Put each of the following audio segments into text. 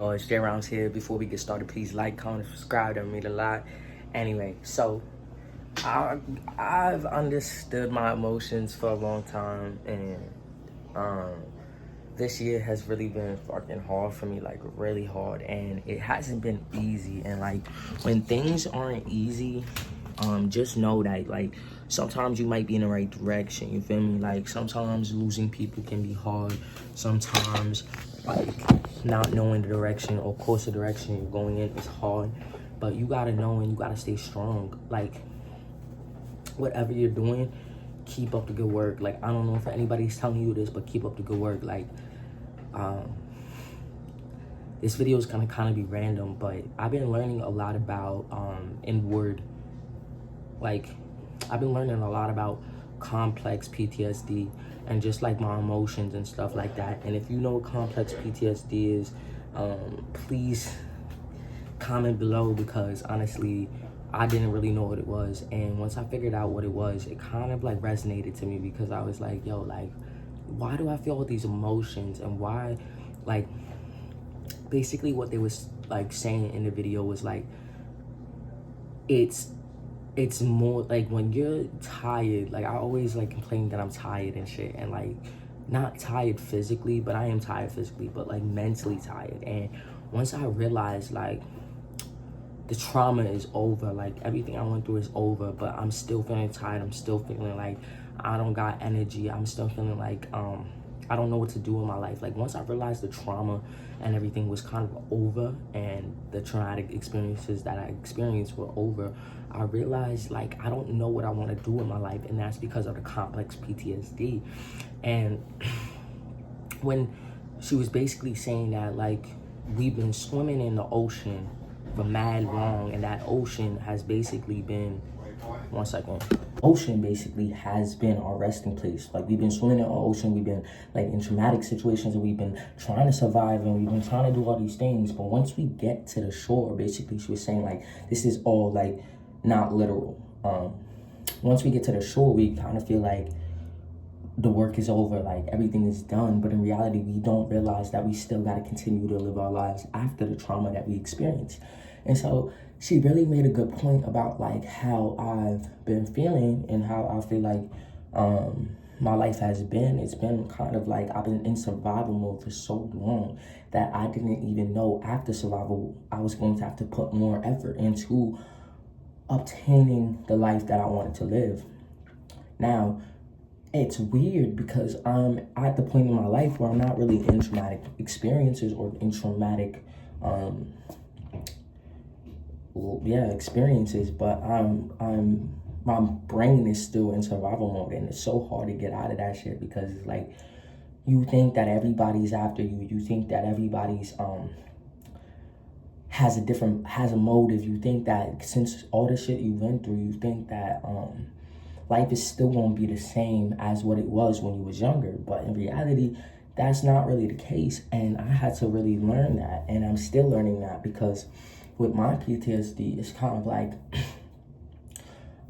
It's Jay Rounds here. Before we get started, please like, comment, and subscribe. That would mean a lot. Anyway, so I've understood my emotions for a long time, and this year has really been fucking hard for me, like really hard, and it hasn't been easy. And like when things aren't easy, just know that like sometimes you might be in the right direction. You feel me? Like sometimes losing people can be hard. Sometimes like not knowing the direction or course of direction you're going in is hard. But you gotta know and you gotta stay strong. Like whatever you're doing, keep up the good work. Like I don't know if anybody's telling you this, but keep up the good work. Like this video is gonna kind of be random, but I've been learning a lot about inward, like I've been learning a lot about complex PTSD and just like my emotions and stuff like that. And if you know what complex PTSD is, please comment below, because honestly I didn't really know what it was. And once I figured out what it was, it kind of like resonated to me, because I was like, yo, like why do I feel all these emotions? And why, like basically what they was like saying in the video was like it's more like when you're tired, like I always like complain that I'm tired and shit, and like not tired physically, but I am tired physically, but like mentally tired. And once I realized like the trauma is over, like everything I went through is over, but I'm still feeling tired, I'm still feeling like I don't got energy, I'm still feeling like I don't know what to do in my life. Like once I realized the trauma and everything was kind of over, and the traumatic experiences that I experienced were over, I realized like I don't know what I want to do in my life, and that's because of the complex PTSD. And when she was basically saying that like we've been swimming in the ocean for mad long, and that ocean has basically been, one second, ocean basically has been our resting place. Like we've been swimming in the ocean, we've been like in traumatic situations, and we've been trying to survive, and we've been trying to do all these things. But once we get to the shore, basically she was saying like this is all like not literal. Once we get to the shore, we kind of feel like the work is over, like everything is done. But in reality, we don't realize that we still got to continue to live our lives after the trauma that we experienced. And so she really made a good point about like how I've been feeling and how I feel like my life has been. It's been kind of like I've been in survival mode for so long that I didn't even know after survival I was going to have to put more effort into obtaining the life that I wanted to live. Now, it's weird because I'm at the point in my life where I'm not really in traumatic experiences or in traumatic experiences, but my brain is still in survival mode, and it's so hard to get out of that shit, because it's like you think that everybody's after you, you think that everybody's has a motive, you think that since all the shit you went through, you think that life is still gonna be the same as what it was when you was younger. But in reality, that's not really the case. And I had to really learn that, and I'm still learning that, because with my PTSD, it's kind of like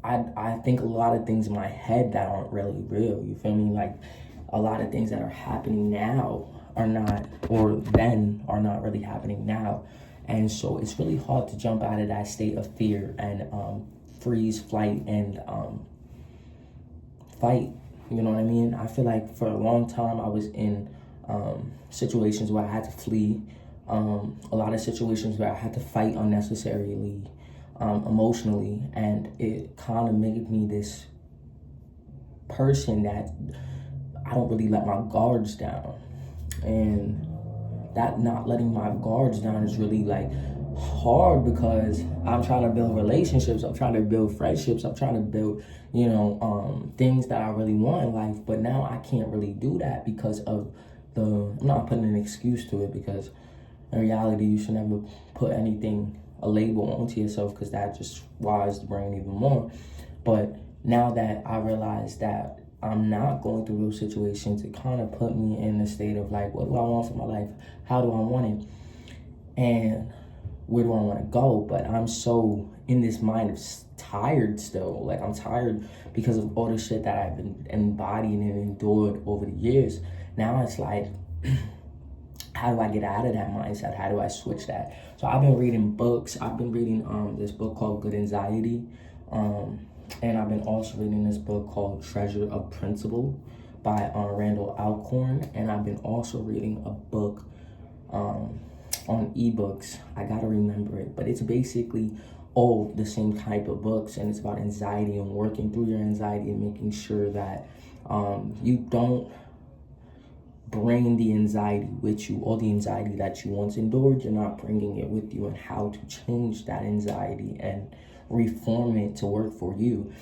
I think a lot of things in my head that aren't really real. You feel me? Like a lot of things that are happening now are not, or then are not really happening now. And so it's really hard to jump out of that state of fear and freeze, flight, and fight. You know what I mean? I feel like for a long time I was in situations where I had to flee, a lot of situations where I had to fight unnecessarily, emotionally, and it kind of made me this person that I don't really let my guards down. And that not letting my guards down is really like hard, because I'm trying to build relationships, I'm trying to build friendships, I'm trying to build, you know, things that I really want in life. But now I can't really do that because of I'm not putting an excuse to it, because in reality you should never put a label onto yourself, because that just wires the brain even more. But now that I realize that I'm not going through those situations, it kind of put me in the state of like, what do I want for my life? How do I want it? And where do I want to go? But I'm so in this mind of tired still. Like I'm tired because of all the shit that I've been embodying and endured over the years. Now it's like how do I get out of that mindset? How do I switch that? So I've been reading books. I've been reading this book called Good Anxiety. And I've been also reading this book called Treasure of Principle by Randall Alcorn. And I've been also reading a book on ebooks. I gotta remember it, but it's basically all the same type of books, and it's about anxiety and working through your anxiety and making sure that you don't bring the anxiety with you, or the anxiety that you once endured, you're not bringing it with you, and how to change that anxiety and reform it to work for you.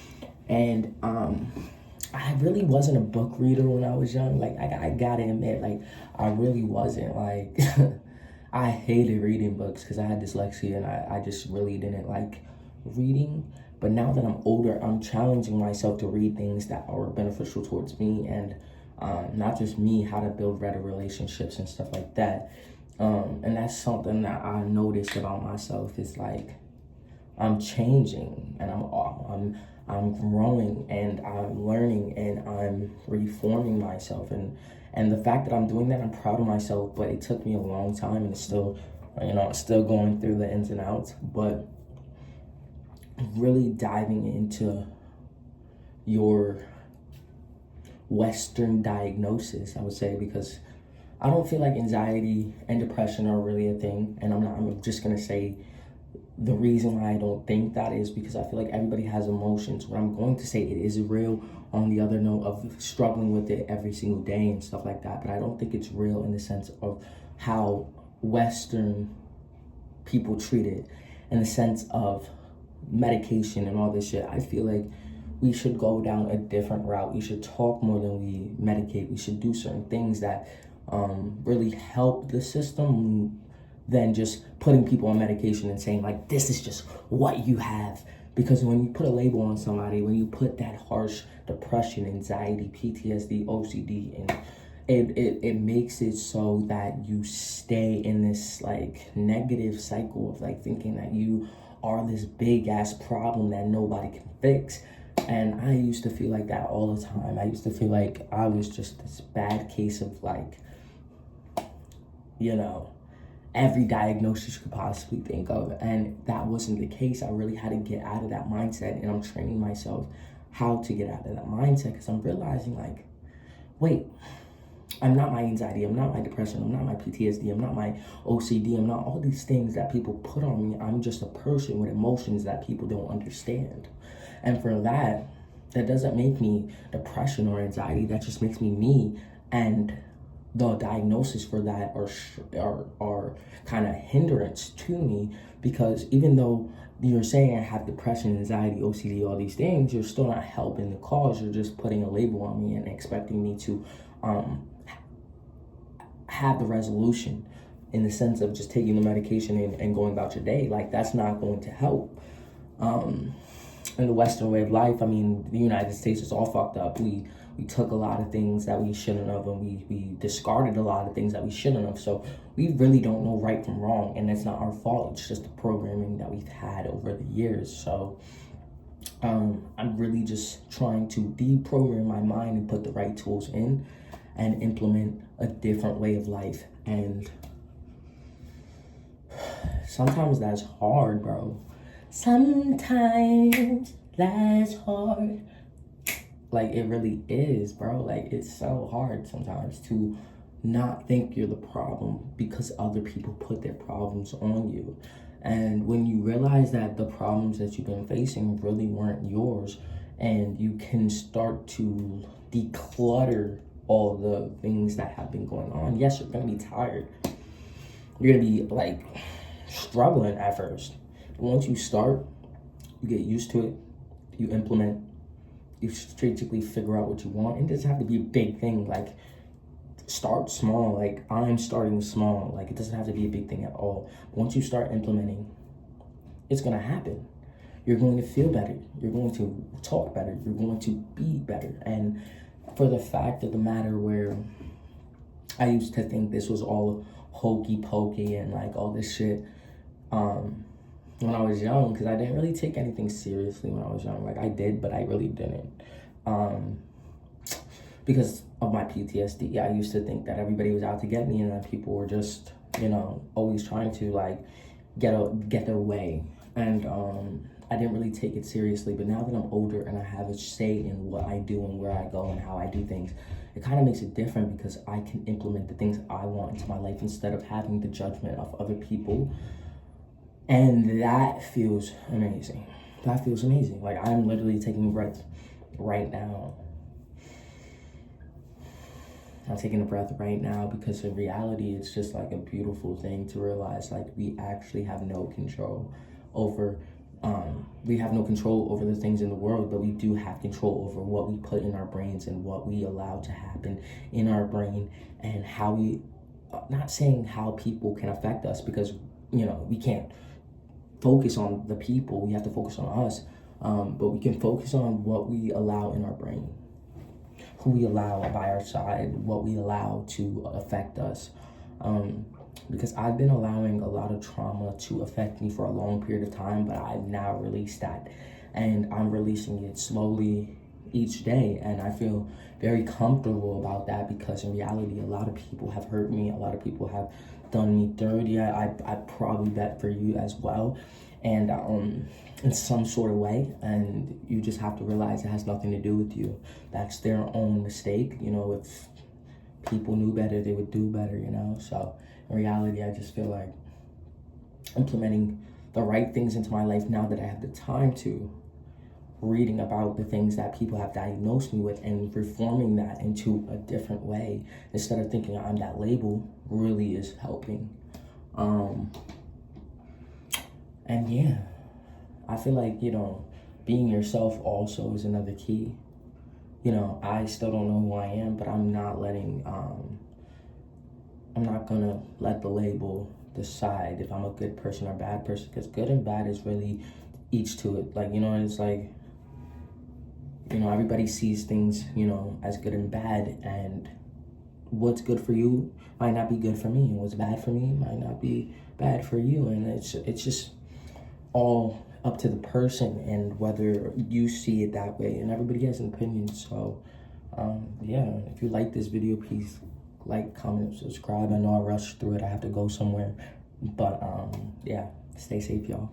And I really wasn't a book reader when I was young. Like, I gotta admit, like, I really wasn't. Like, I hated reading books because I had dyslexia, and I just really didn't like reading. But now that I'm older, I'm challenging myself to read things that are beneficial towards me, and not just me, how to build better relationships and stuff like that. And that's something that I noticed about myself, is like, I'm changing, and I'm growing, and I'm learning, and I'm reforming myself, and the fact that I'm doing that, I'm proud of myself. But it took me a long time, and it's still, still going through the ins and outs. But really diving into your Western diagnosis, I would say, because I don't feel like anxiety and depression are really a thing, and I'm just gonna say the reason why I don't think that is because I feel like everybody has emotions. What I'm going to say, it is real on the other note of struggling with it every single day and stuff like that. But I don't think it's real in the sense of how Western people treat it, in the sense of medication and all this shit. I feel like we should go down a different route. We should talk more than we medicate. We should do certain things that really help the system, than just putting people on medication and saying, like, this is just what you have. Because when you put a label on somebody, when you put that harsh depression, anxiety, PTSD, OCD, and it makes it so that you stay in this like negative cycle of like thinking that you are this big ass problem that nobody can fix. And I used to feel like that all the time. I used to feel like I was just this bad case of like, every diagnosis you could possibly think of. And that wasn't the case. I really had to get out of that mindset, and I'm training myself how to get out of that mindset, because I'm realizing, like, wait, I'm not my anxiety, I'm not my depression, I'm not my PTSD, I'm not my OCD, I'm not all these things that people put on me. I'm just a person with emotions that people don't understand. And for that doesn't make me depression or anxiety. That just makes me me. And the diagnosis for that are kind of hindrance to me, because even though you're saying I have depression, anxiety, OCD, all these things, you're still not helping the cause. You're just putting a label on me and expecting me to have the resolution, in the sense of just taking the medication and going about your day. Like, that's not going to help. In the Western way of life, I mean, the United States is all fucked up. We took a lot of things that we shouldn't have, and we discarded a lot of things that we shouldn't have. So we really don't know right from wrong, and it's not our fault. It's just the programming that we've had over the years. So I'm really just trying to deprogram my mind and put the right tools in and implement a different way of life. And sometimes that's hard, bro. Sometimes that's hard. Like, it really is, bro. Like, it's so hard sometimes to not think you're the problem because other people put their problems on you. And when you realize that the problems that you've been facing really weren't yours, and you can start to declutter all the things that have been going on, yes, you're gonna be tired. You're gonna be like struggling at first. But once you start, you get used to it, you implement, you strategically figure out what you want. And it doesn't have to be a big thing. Like, start small. Like, I'm starting small. Like, it doesn't have to be a big thing at all. Once you start implementing, it's gonna happen. You're going to feel better. You're going to talk better. You're going to be better. And for the fact of the matter, where I used to think this was all hokey pokey and like all this shit when I was young, because I didn't really take anything seriously when I was young. Like, I did, but I really didn't. Because of my PTSD. I used to think that everybody was out to get me and that people were just, you know, always trying to like get their way. And I didn't really take it seriously. But now that I'm older and I have a say in what I do and where I go and how I do things, it kind of makes it different because I can implement the things I want into my life instead of having the judgment of other people. And that feels amazing. That feels amazing. Like, I'm literally taking a breath right now. I'm taking a breath right now because in reality, it's just like a beautiful thing to realize, like, we actually have no control over, we have no control over the things in the world, but we do have control over what we put in our brains and what we allow to happen in our brain and how we, not saying how people can affect us because, you know, we can't focus on the people, we have to focus on us, but we can focus on what we allow in our brain, who we allow by our side, what we allow to affect us. Because I've been allowing a lot of trauma to affect me for a long period of time, but I've now released that. And I'm releasing it slowly each day. And I feel very comfortable about that because in reality, a lot of people have hurt me. A lot of people have done me dirty. I probably bet for you as well. And in some sort of way, and you just have to realize it has nothing to do with you. That's their own mistake. You know, if people knew better, they would do better, you know? So in reality, I just feel like implementing the right things into my life now that I have the time to, reading about the things that people have diagnosed me with and reforming that into a different way instead of thinking I'm that label really is helping. And yeah, I feel like, you know, being yourself also is another key. You know, I still don't know who I am, but I'm not letting, I'm not gonna let the label decide if I'm a good person or bad person, because good and bad is really each to it. Like, you know, it's like, you know, everybody sees things, you know, as good and bad, and what's good for you might not be good for me, and what's bad for me might not be bad for you, and it's just all up to the person and whether you see it that way, and everybody has an opinion. So yeah, if you like this video, please like, comment, subscribe. I know I rushed through it, I have to go somewhere, but yeah, stay safe, y'all.